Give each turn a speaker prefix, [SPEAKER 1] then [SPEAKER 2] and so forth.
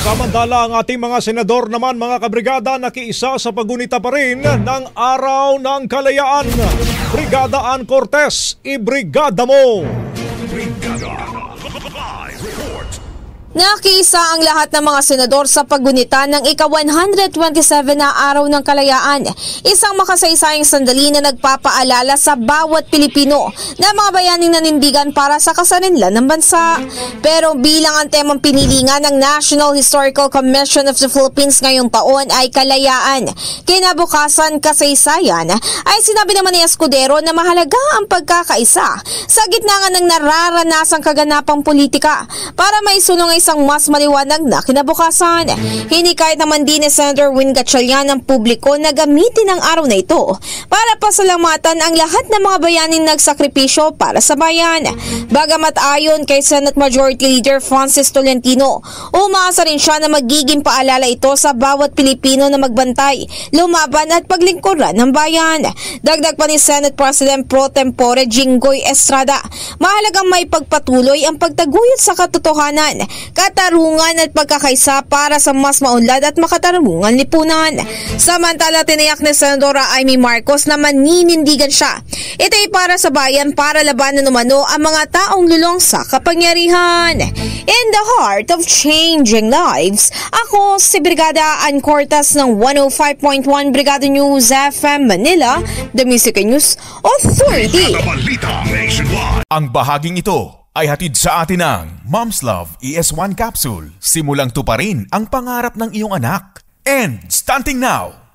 [SPEAKER 1] Samantala, ang ating mga senador naman, mga kabrigada, nakiisa sa pagunita pa rin ng Araw ng Kalayaan. Brigada Ann Cortez, ibrigada mo!
[SPEAKER 2] Nakiisa ang lahat ng mga senador sa paggunita ng ika-127 na Araw ng Kalayaan, isang makasaysayang sandali na nagpapaalala sa bawat Pilipino na mga bayaning nanindigan para sa kasarinlan ng bansa. Pero bilang ang temang pinili nga ng National Historical Commission of the Philippines ngayong taon ay kalayaan, kinabukasan, kasaysayan, ay sinabi naman ni Escudero na mahalaga ang pagkakaisa sa gitna nga ng nararanasang kaganapang politika para maisulong isang mas maliwanag na kinabukasan. Hinikayat naman din ni Senator Win Gatchalian ng publiko na gamitin ang araw na ito para pasalamatan ang lahat ng mga bayaning nagsakripisyo para sa bayan. Bagamat ayon kay Senate Majority Leader Francis Tolentino, umaasa rin siya na magiging paalala ito sa bawat Pilipino na magbantay, lumaban at paglingkuran ng bayan. Dagdag pa ni Senate President Pro Tempore Jinggoy Estrada, mahalagang may pagpatuloy ang pagtaguyod sa katotohanan, katarungan at pagkakaisa para sa mas maunlad at makatarungan lipunan. Samantala, tiniyak ni Senadora Amy Marcos na maninindigan siya. Ito ay para sa bayan para labanan umano ang mga taong lulong sa kapangyarihan. In the heart of changing lives, ako si Brigada Ann Cortez ng 105.1 Brigada News FM Manila, The Music News Authority.
[SPEAKER 3] Ang bahaging ito ay hatid sa atin ng Mom's Love ES1 Capsule. Simulang tuparin ang pangarap ng iyong anak. And starting now,